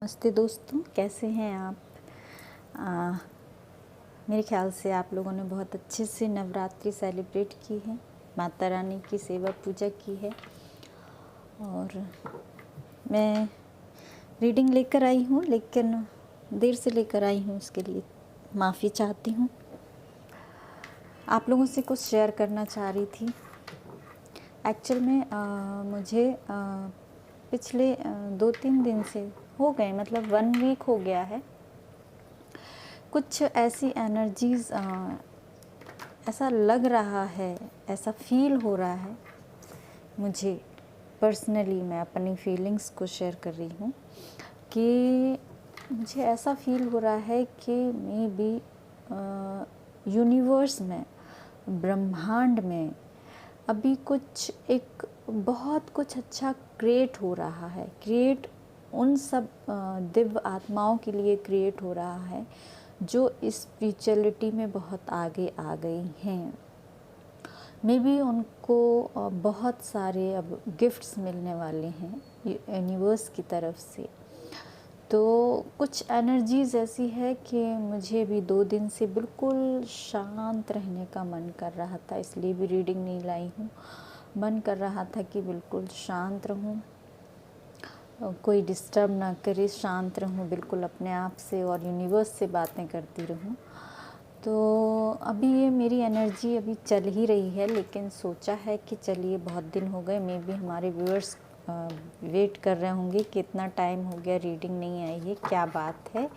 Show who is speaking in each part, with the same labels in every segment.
Speaker 1: नमस्ते दोस्तों, कैसे हैं आप। मेरे ख्याल से आप लोगों ने बहुत अच्छे से नवरात्रि सेलिब्रेट की है, माता रानी की सेवा पूजा की है। और मैं रीडिंग लेकर आई हूँ, लेकिन देर से लेकर आई हूँ, इसके लिए माफ़ी चाहती हूँ। आप लोगों से कुछ शेयर करना चाह रही थी। एक्चुअल में मुझे पिछले 2-3 दिन से हो गए, मतलब 1 वीक हो गया है। कुछ ऐसी एनर्जीज़ ऐसा लग रहा है, ऐसा फील हो रहा है मुझे पर्सनली, मैं अपनी फीलिंग्स को शेयर कर रही हूँ कि मुझे ऐसा फील हो रहा है कि मे बी यूनिवर्स में, ब्रह्मांड में अभी कुछ एक बहुत कुछ अच्छा क्रिएट हो रहा है। क्रिएट उन सब दिव्य आत्माओं के लिए क्रिएट हो रहा है जो स्पिरिचुअलिटी में बहुत आगे आ गई हैं। मे बी उनको बहुत सारे अब गिफ्ट्स मिलने वाले हैं यूनिवर्स की तरफ से। तो कुछ एनर्जीज़ ऐसी है कि मुझे भी 2 दिन से बिल्कुल शांत रहने का मन कर रहा था, इसलिए भी रीडिंग नहीं लाई हूँ। मन कर रहा था कि बिल्कुल शांत रहूँ, कोई डिस्टर्ब ना करे, शांत रहूँ बिल्कुल अपने आप से और यूनिवर्स से बातें करती रहूँ। तो अभी ये मेरी एनर्जी अभी चल ही रही है, लेकिन सोचा है कि चलिए बहुत दिन हो गए, मे बी हमारे व्यूअर्स वेट कर रहे होंगे कि इतना टाइम हो गया रीडिंग नहीं आई है, क्या बात है।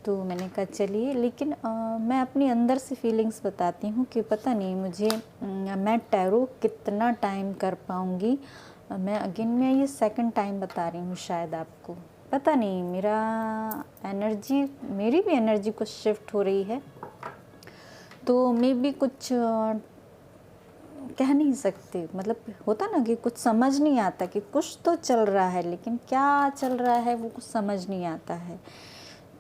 Speaker 1: तो मैंने कहा चलिए, लेकिन मैं अपनी अंदर से फीलिंग्स बताती हूँ कि पता नहीं मुझे मैं टैरो कितना टाइम कर पाऊँगी। मैं अगेन मैं ये सेकंड टाइम बता रही हूँ शायद आपको, पता नहीं मेरी भी एनर्जी कुछ शिफ्ट हो रही है। तो मे भी कुछ कह नहीं सकते, मतलब होता ना कि कुछ समझ नहीं आता कि कुछ तो चल रहा है, लेकिन क्या चल रहा है वो कुछ समझ नहीं आता है।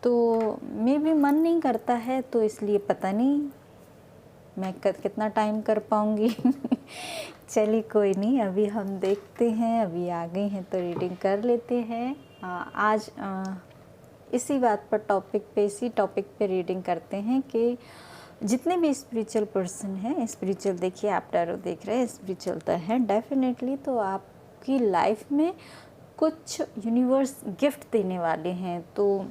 Speaker 1: तो मे भी मन नहीं करता है, तो इसलिए पता नहीं मैं कितना टाइम कर पाऊँगी। चलिए कोई नहीं, अभी हम देखते हैं, अभी आ गई हैं तो रीडिंग कर लेते हैं। आज इसी टॉपिक पे रीडिंग करते हैं कि जितने भी स्पिरिचुअल पर्सन हैं, स्पिरिचुअल देखिए, आप टैरो देख रहे हैं, स्पिरिचुअल तो है डेफिनेटली, तो आपकी लाइफ में कुछ यूनिवर्स गिफ्ट देने वाले हैं। तो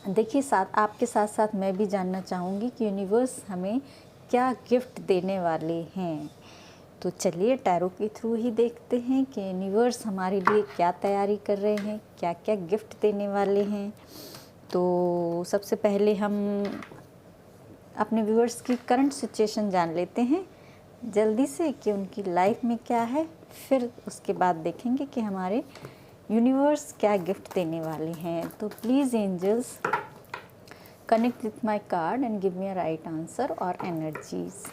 Speaker 1: देखिए, आपके साथ साथ मैं भी जानना चाहूँगी कि यूनिवर्स हमें क्या गिफ्ट देने वाले हैं। तो चलिए टैरो के थ्रू ही देखते हैं कि यूनिवर्स हमारे लिए क्या तैयारी कर रहे हैं, क्या क्या गिफ्ट देने वाले हैं। तो सबसे पहले हम अपने व्यूअर्स की करंट सिचुएशन जान लेते हैं जल्दी से कि उनकी लाइफ में क्या है, फिर उसके बाद देखेंगे कि हमारे यूनिवर्स क्या गिफ्ट देने वाले हैं। तो please angels connect with my card and give me a right answer और एनर्जीज़।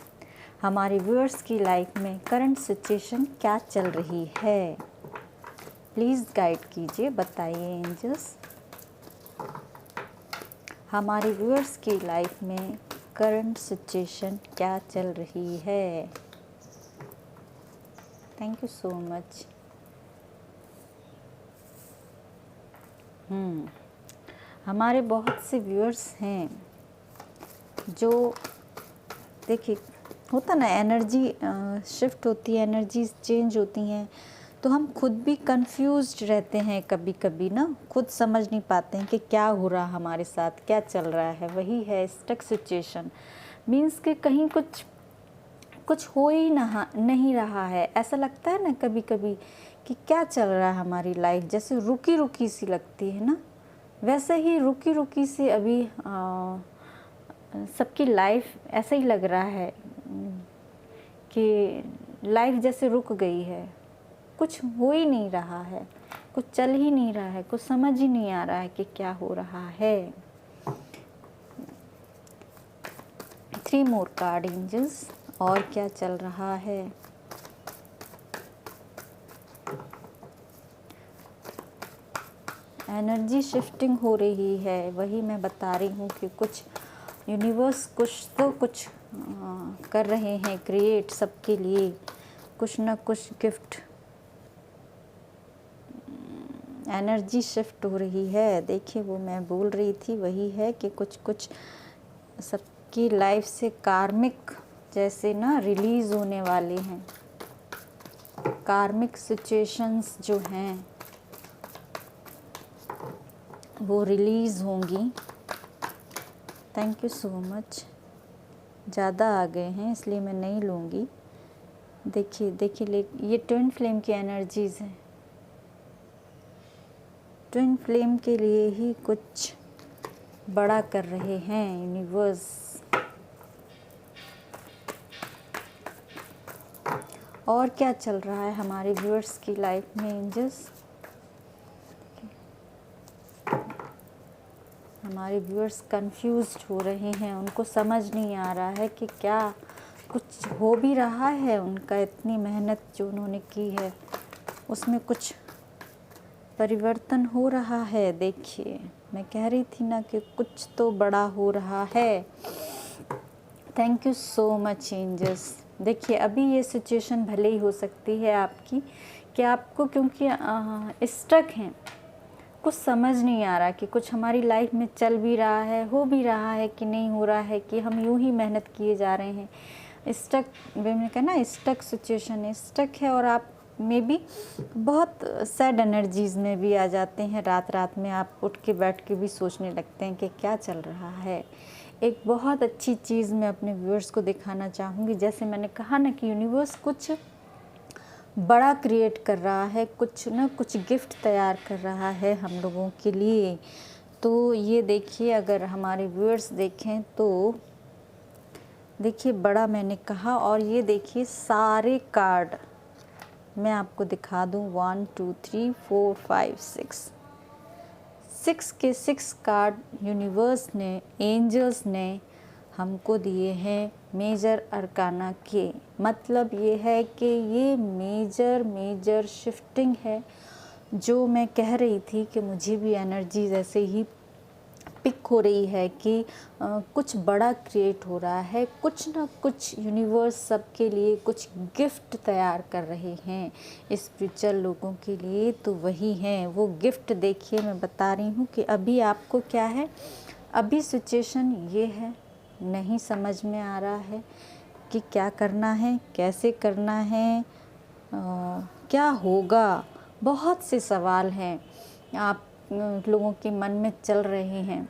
Speaker 1: हमारे व्यूअर्स की लाइफ में करंट सिचुएशन क्या चल रही है, प्लीज़ गाइड कीजिए, बताइए एंजल्स। हमारे व्यूअर्स की लाइफ में करंट सिचुएशन क्या चल रही है। Thank you so much. हमारे बहुत से व्यूअर्स हैं जो, देखिए होता ना, एनर्जी शिफ्ट होती है, एनर्जीज चेंज होती हैं, तो हम खुद भी कंफ्यूज्ड रहते हैं कभी कभी ना, खुद समझ नहीं पाते हैं कि क्या हो रहा हमारे साथ, क्या चल रहा है। वही है स्टक सिचुएशन, मीन्स कि कहीं कुछ हो ही नहीं रहा है। ऐसा लगता है ना कभी कभी कि क्या चल रहा है हमारी लाइफ, जैसे रुकी रुकी सी लगती है ना, वैसे ही रुकी रुकी सी अभी सबकी लाइफ ऐसा ही लग रहा है कि लाइफ जैसे रुक गई है, कुछ हो ही नहीं रहा है, कुछ चल ही नहीं रहा है, कुछ समझ ही नहीं आ रहा है कि क्या हो रहा है। 3 मोर कार्ड एंजल्स, और क्या चल रहा है। एनर्जी शिफ्टिंग हो रही है, वही मैं बता रही हूँ कि कुछ यूनिवर्स कुछ कर रहे हैं क्रिएट सबके लिए, कुछ ना कुछ गिफ्ट। एनर्जी शिफ्ट हो रही है। देखिए वो मैं बोल रही थी वही है कि कुछ कुछ सबकी लाइफ से कार्मिक जैसे ना रिलीज़ होने वाले हैं। कार्मिक सिचुएशंस जो हैं वो रिलीज़ होंगी। Thank you so much. ज़्यादा आ गए हैं इसलिए मैं नहीं लूँगी। देखिए देखिए ये ट्विन फ्लेम की एनर्जीज़ हैं। ट्विन फ्लेम के लिए ही कुछ बड़ा कर रहे हैं यूनिवर्स। और क्या चल रहा है हमारे व्यूअर्स की लाइफ में एंजल्स? हमारे व्यूअर्स कंफ्यूज्ड हो रहे हैं, उनको समझ नहीं आ रहा है कि क्या कुछ हो भी रहा है। उनका इतनी मेहनत जो उन्होंने की है उसमें कुछ परिवर्तन हो रहा है। देखिए मैं कह रही थी ना कि कुछ तो बड़ा हो रहा है। Thank you so much angels. देखिए अभी ये सिचुएशन भले ही हो सकती है आपकी कि आपको क्योंकि स्टक हैं, कुछ समझ नहीं आ रहा कि कुछ हमारी लाइफ में चल भी रहा है, हो भी रहा है कि नहीं हो रहा है, कि हम यूं ही मेहनत किए जा रहे हैं। स्टक मैंने कहा ना, स्टक सिचुएशन है, स्टक है। और आप में भी बहुत सैड एनर्जीज़ में भी आ जाते हैं। रात रात में आप उठ के बैठ के भी सोचने लगते हैं कि क्या चल रहा है। एक बहुत अच्छी चीज़ मैं अपने व्यूअर्स को दिखाना चाहूँगी। जैसे मैंने कहा ना कि यूनिवर्स कुछ बड़ा क्रिएट कर रहा है, कुछ ना कुछ गिफ्ट तैयार कर रहा है हम लोगों के लिए। तो ये देखिए, अगर हमारे व्यूअर्स देखें तो देखिए बड़ा मैंने कहा। और ये देखिए सारे कार्ड मैं आपको दिखा दूँ। 1 2 3 4 5 6 के 6 कार्ड यूनिवर्स ने, एंजल्स ने हमको दिए हैं मेजर अरकाना के। मतलब ये है कि ये मेजर शिफ्टिंग है। जो मैं कह रही थी कि मुझे भी एनर्जी जैसे ही पिक हो रही है कि कुछ बड़ा क्रिएट हो रहा है, कुछ ना कुछ यूनिवर्स सबके लिए कुछ गिफ्ट तैयार कर रहे हैं स्पिरिचुअल लोगों के लिए। तो वही हैं वो गिफ्ट। देखिए मैं बता रही हूँ कि अभी आपको क्या है, अभी सिचुएशन ये है, नहीं समझ में आ रहा है कि क्या करना है, कैसे करना है, क्या होगा। बहुत से सवाल हैं आप लोगों के मन में चल रहे हैं।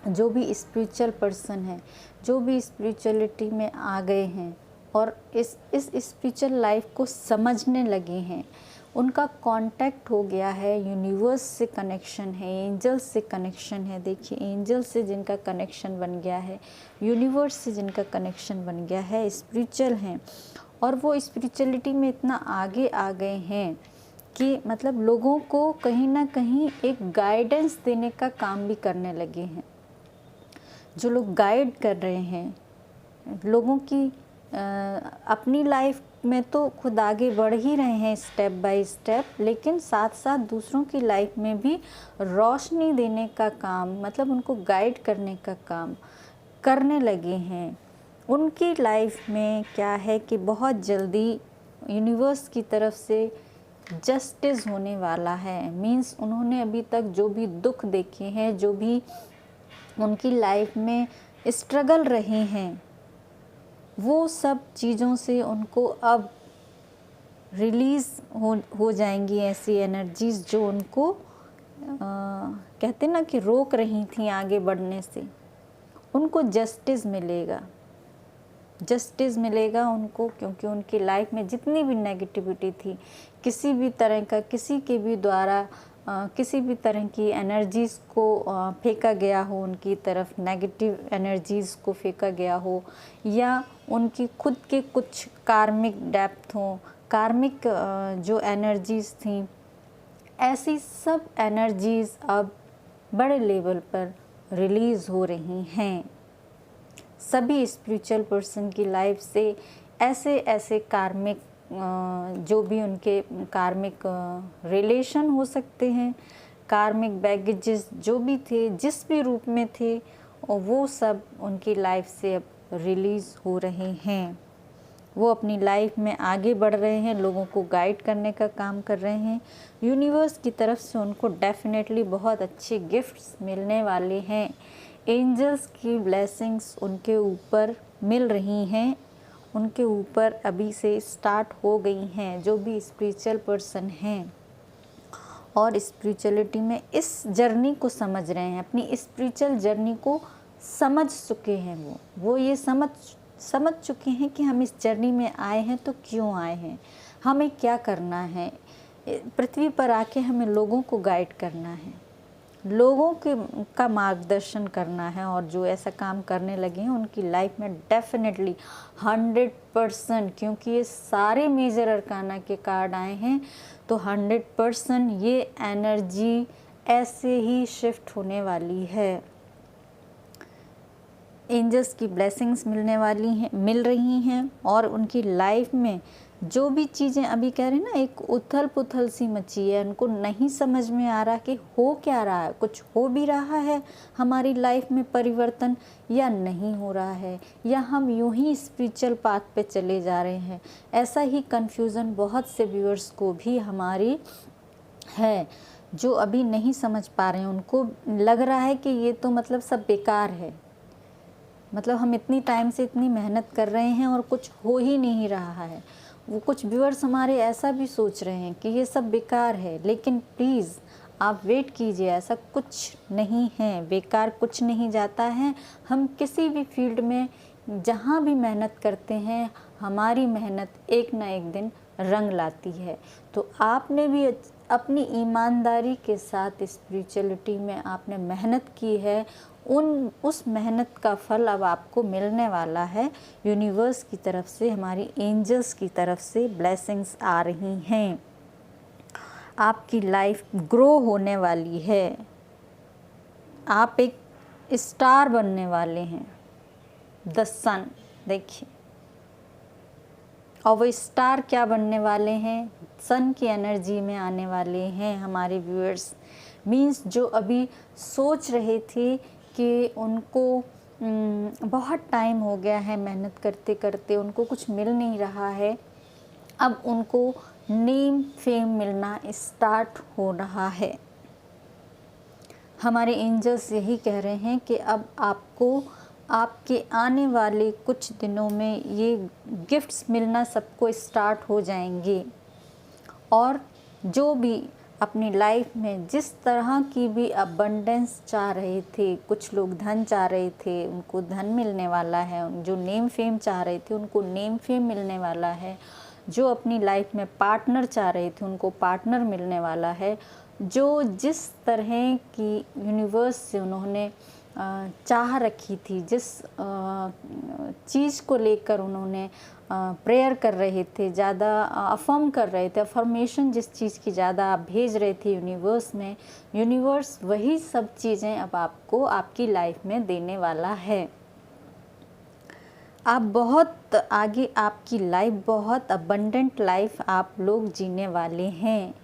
Speaker 1: जो भी स्पिरिचुअल पर्सन है, जो भी स्पिरिचुअलिटी में आ गए हैं और इस स्पिरिचुअल लाइफ को समझने लगे हैं, उनका कांटेक्ट हो गया है, यूनिवर्स से कनेक्शन है, एंजल से कनेक्शन है। देखिए एंजल से जिनका कनेक्शन बन गया है, यूनिवर्स से जिनका कनेक्शन बन गया है, स्पिरिचुअल हैं। और वो स्पिरिचुअलिटी में इतना आगे आ गए हैं कि मतलब लोगों को कहीं ना कहीं एक गाइडेंस देने का काम भी करने लगे हैं। जो लोग गाइड कर रहे हैं लोगों की अपनी लाइफ में तो खुद आगे बढ़ ही रहे हैं स्टेप बाय स्टेप, लेकिन साथ साथ दूसरों की लाइफ में भी रोशनी देने का काम, मतलब उनको गाइड करने का काम करने लगे हैं। उनकी लाइफ में क्या है कि बहुत जल्दी यूनिवर्स की तरफ से जस्टिस होने वाला है। मीन्स उन्होंने अभी तक जो भी दुख देखे हैं, जो भी उनकी लाइफ में स्ट्रगल रहे हैं, वो सब चीज़ों से उनको अब रिलीज़ हो जाएंगी ऐसी एनर्जीज़ जो उनको कहते ना कि रोक रही थी आगे बढ़ने से। उनको जस्टिस मिलेगा, जस्टिस मिलेगा उनको, क्योंकि उनकी लाइफ में जितनी भी नेगेटिविटी थी, किसी भी तरह का, किसी के भी द्वारा किसी भी तरह की एनर्जीज़ को फेंका गया हो, उनकी तरफ नेगेटिव एनर्जीज़ को फेंका गया हो, या उनकी खुद के कुछ कार्मिक डेप्थ हो, कार्मिक जो एनर्जीज़ थी, ऐसी सब एनर्जीज़ अब बड़े लेवल पर रिलीज़ हो रही हैं। सभी स्पिरिचुअल पर्सन की लाइफ से ऐसे ऐसे कार्मिक जो भी उनके कार्मिक रिलेशन हो सकते हैं, कार्मिक बैगेजेस जो भी थे, जिस भी रूप में थे, वो सब उनकी लाइफ से अब रिलीज़ हो रहे हैं। वो अपनी लाइफ में आगे बढ़ रहे हैं, लोगों को गाइड करने का काम कर रहे हैं। यूनिवर्स की तरफ से उनको डेफिनेटली बहुत अच्छे गिफ्ट्स मिलने वाले हैं। एंजल्स की ब्लेसिंग्स उनके ऊपर मिल रही हैं, उनके ऊपर अभी से स्टार्ट हो गई हैं। जो भी स्पिरिचुअल पर्सन हैं और स्पिरिचुअलिटी में इस जर्नी को समझ रहे हैं, अपनी स्पिरिचुअल जर्नी को समझ चुके हैं, वो ये समझ चुके हैं कि हम इस जर्नी में आए हैं तो क्यों आए हैं, हमें क्या करना है। पृथ्वी पर आके हमें लोगों को गाइड करना है, लोगों का मार्गदर्शन करना है। और जो ऐसा काम करने लगे हैं उनकी लाइफ में डेफिनेटली 100%, क्योंकि ये सारे मेजर अरकाना के कार्ड आए हैं तो 100% ये एनर्जी ऐसे ही शिफ्ट होने वाली है। एंजल्स की ब्लेसिंग्स मिल रही हैं और उनकी लाइफ में जो भी चीज़ें अभी कह रहे हैं ना, एक उथल पुथल सी मची है, उनको नहीं समझ में आ रहा कि हो क्या रहा है, कुछ हो भी रहा है हमारी लाइफ में परिवर्तन या नहीं हो रहा है, या हम यूं ही स्पिरिचुअल पाथ पे चले जा रहे हैं। ऐसा ही कन्फ्यूज़न बहुत से व्यूअर्स को भी हमारी है, जो अभी नहीं समझ पा रहे हैं। उनको लग रहा है कि ये तो मतलब सब बेकार है, मतलब हम इतनी टाइम से इतनी मेहनत कर रहे हैं और कुछ हो ही नहीं रहा है। वो कुछ व्यूअर्स हमारे ऐसा भी सोच रहे हैं कि ये सब बेकार है, लेकिन प्लीज़ आप वेट कीजिए, ऐसा कुछ नहीं है, बेकार कुछ नहीं जाता है। हम किसी भी फील्ड में जहाँ भी मेहनत करते हैं, हमारी मेहनत एक ना एक दिन रंग लाती है। तो आपने भी अपनी ईमानदारी के साथ स्पिरिचुअलिटी में आपने मेहनत की है, उस मेहनत का फल अब आपको मिलने वाला है। यूनिवर्स की तरफ से, हमारी एंजल्स की तरफ से ब्लेसिंग्स आ रही हैं। आपकी लाइफ ग्रो होने वाली है, आप एक स्टार बनने वाले हैं, द सन। देखिए, और वो स्टार क्या बनने वाले हैं, सन की एनर्जी में आने वाले हैं हमारे व्यूअर्स। मीन्स जो अभी सोच रहे थे कि उनको बहुत टाइम हो गया है मेहनत करते करते, उनको कुछ मिल नहीं रहा है, अब उनको नेम फेम मिलना स्टार्ट हो रहा है। हमारे एंजल्स यही कह रहे हैं कि अब आपको आपके आने वाले कुछ दिनों में ये गिफ्ट्स मिलना सबको स्टार्ट हो जाएंगे। और जो भी अपनी लाइफ में जिस तरह की भी अबंडेंस चाह रहे थे, कुछ लोग धन चाह रहे थे, उनको धन मिलने वाला है। जो नेम फेम चाह रहे थे, उनको नेम फेम मिलने वाला है। जो अपनी लाइफ में पार्टनर चाह रहे थे, उनको पार्टनर मिलने वाला है। जो जिस तरह की यूनिवर्स से उन्होंने चाह रखी थी, जिस चीज़ को लेकर उन्होंने प्रेयर कर रहे थे, ज़्यादा अफर्म कर रहे थे, अफर्मेशन जिस चीज़ की ज़्यादा आप भेज रहे थे यूनिवर्स में, यूनिवर्स वही सब चीज़ें अब आपको आपकी लाइफ में देने वाला है। आप बहुत आगे, आपकी लाइफ बहुत अबंडेंट लाइफ आप लोग जीने वाले हैं।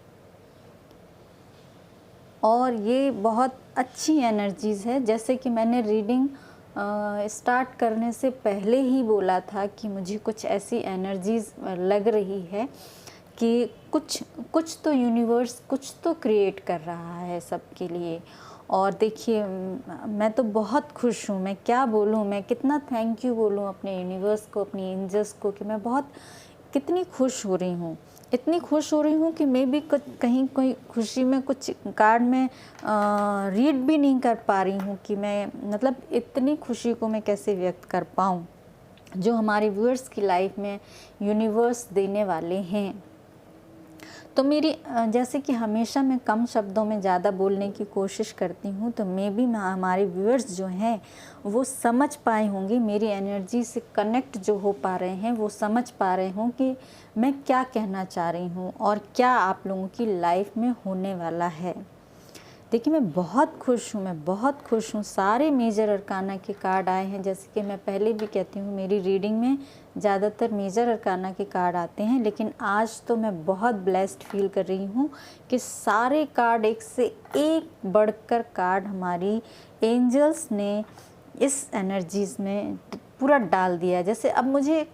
Speaker 1: और ये बहुत अच्छी एनर्जीज़ है। जैसे कि मैंने रीडिंग स्टार्ट करने से पहले ही बोला था कि मुझे कुछ ऐसी एनर्जीज़ लग रही है कि कुछ तो यूनिवर्स कुछ तो क्रिएट कर रहा है सबके लिए। और देखिए, मैं तो बहुत खुश हूँ, मैं क्या बोलूँ, मैं कितना थैंक यू बोलूँ अपने यूनिवर्स को, अपनी एंजल्स को, कि मैं बहुत कितनी खुश हो रही हूँ। इतनी खुश हो रही हूँ कि मैं भी कहीं कोई खुशी में कुछ कार्ड में रीड भी नहीं कर पा रही हूँ कि मैं मतलब इतनी खुशी को मैं कैसे व्यक्त कर पाऊँ जो हमारे व्यूअर्स की लाइफ में यूनिवर्स देने वाले हैं। तो मेरी जैसे कि हमेशा मैं कम शब्दों में ज़्यादा बोलने की कोशिश करती हूँ, तो मैं भी हमारे व्यूअर्स जो हैं वो समझ पाए होंगे, मेरी एनर्जी से कनेक्ट जो हो पा रहे हैं, वो समझ पा रहे हों कि मैं क्या कहना चाह रही हूँ और क्या आप लोगों की लाइफ में होने वाला है। देखिए, मैं बहुत खुश हूँ, मैं बहुत खुश हूँ। सारे मेजर अरकाना के कार्ड आए हैं। जैसे कि मैं पहले भी कहती हूँ, मेरी रीडिंग में ज़्यादातर मेजर अरकाना के कार्ड आते हैं, लेकिन आज तो मैं बहुत ब्लेस्ड फील कर रही हूँ कि सारे कार्ड एक से एक बढ़कर कार्ड हमारी एंजल्स ने इस एनर्जीज़ में पूरा डाल दिया। जैसे अब मुझे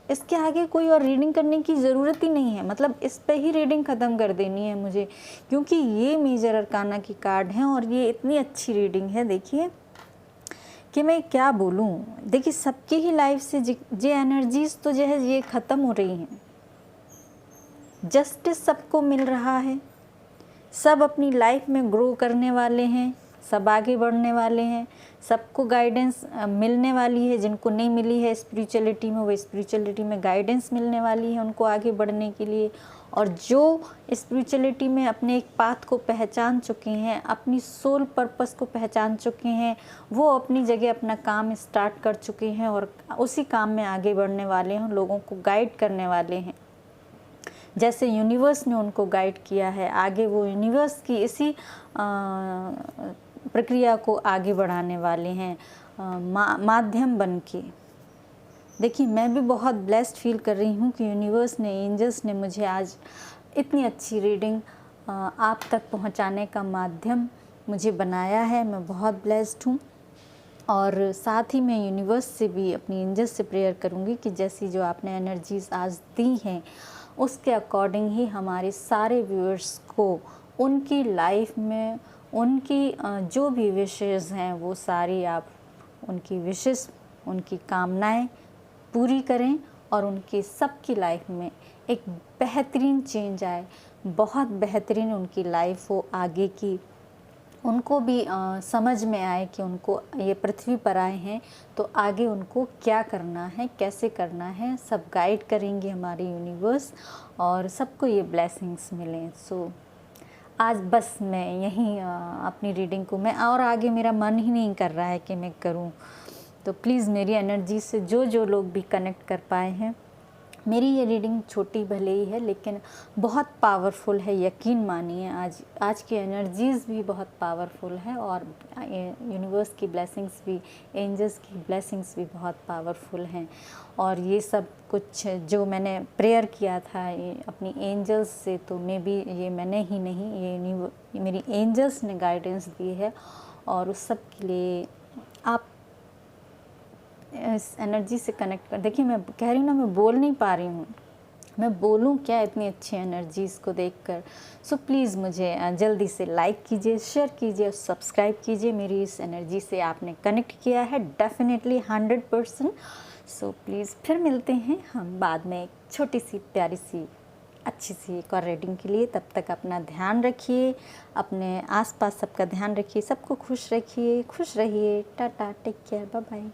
Speaker 1: इसके आगे कोई और रीडिंग करने की ज़रूरत ही नहीं है, मतलब इस पे ही रीडिंग ख़त्म कर देनी है मुझे, क्योंकि ये मेजर अरकाना की कार्ड हैं और ये इतनी अच्छी रीडिंग है। देखिए कि मैं क्या बोलूँ, देखिए सबकी ही लाइफ से जे एनर्जीज़ तो जो है ये ख़त्म हो रही हैं, जस्टिस सबको मिल रहा है, सब अपनी लाइफ में ग्रो करने वाले हैं, सब आगे बढ़ने वाले हैं, सबको गाइडेंस मिलने वाली है, जिनको नहीं मिली है स्पिरिचुअलिटी में वो स्पिरिचुअलिटी में गाइडेंस मिलने वाली है उनको आगे बढ़ने के लिए। और जो स्पिरिचुअलिटी में अपने एक पाथ को पहचान चुके हैं, अपनी सोल पर्पस को पहचान चुके हैं, वो अपनी जगह अपना काम स्टार्ट कर चुके हैं और उसी काम में आगे बढ़ने वाले हैं, लोगों को गाइड करने वाले हैं। जैसे यूनिवर्स ने उनको गाइड किया है, आगे वो यूनिवर्स की इसी प्रक्रिया को आगे बढ़ाने वाले हैं माध्यम बन के। देखिए मैं भी बहुत ब्लेस्ड फील कर रही हूँ कि यूनिवर्स ने, एंजल्स ने मुझे आज इतनी अच्छी रीडिंग आप तक पहुँचाने का माध्यम मुझे बनाया है। मैं बहुत ब्लेस्ड हूँ और साथ ही मैं यूनिवर्स से भी, अपनी एंजल्स से प्रेयर करूँगी कि जैसी जो आपने एनर्जीज़ आज दी हैं उसके अकॉर्डिंग ही हमारे सारे व्यूअर्स को उनकी लाइफ में उनकी जो भी विशेज़ हैं वो सारी आप उनकी विशेज़, उनकी कामनाएं पूरी करें और उनकी सबकी लाइफ में एक बेहतरीन चेंज आए, बहुत बेहतरीन उनकी लाइफ हो आगे की। उनको भी समझ में आए कि उनको ये पृथ्वी पर आए हैं तो आगे उनको क्या करना है, कैसे करना है, सब गाइड करेंगे हमारे यूनिवर्स और सबको ये ब्लेसिंग्स मिलें। सो आज बस मैं यहीं अपनी रीडिंग को मैं और आगे मेरा मन ही नहीं कर रहा है कि मैं करूं। तो प्लीज़ मेरी एनर्जी से जो लोग भी कनेक्ट कर पाए हैं, मेरी ये रीडिंग छोटी भले ही है लेकिन बहुत पावरफुल है, यकीन मानिए। आज की एनर्जीज़ भी बहुत पावरफुल है और यूनिवर्स की ब्लेसिंग्स भी, एंजल्स की ब्लेसिंग्स भी बहुत पावरफुल हैं। और ये सब कुछ जो मैंने प्रेयर किया था अपनी एंजल्स से, तो मे बी ये मैंने ही नहीं, ये मेरी एंजल्स ने गाइडेंस दी है और उस सब के लिए आप इस एनर्जी से कनेक्ट कर। देखिए मैं कह रही हूँ ना, मैं बोल नहीं पा रही हूँ, मैं बोलूँ क्या इतनी अच्छी एनर्जीज़ को देखकर। सो प्लीज़ मुझे जल्दी से लाइक कीजिए, शेयर कीजिए और सब्सक्राइब कीजिए। मेरी इस एनर्जी से आपने कनेक्ट किया है डेफिनेटली 100%। सो प्लीज़ फिर मिलते हैं हम बाद में एक छोटी सी प्यारी सी अच्छी सी एक और रीडिंग के लिए। तब तक अपना ध्यान रखिए, अपने आसपास सबका ध्यान रखिए, सबको खुश रखिए, खुश रहिए। Tata, take care, bye bye.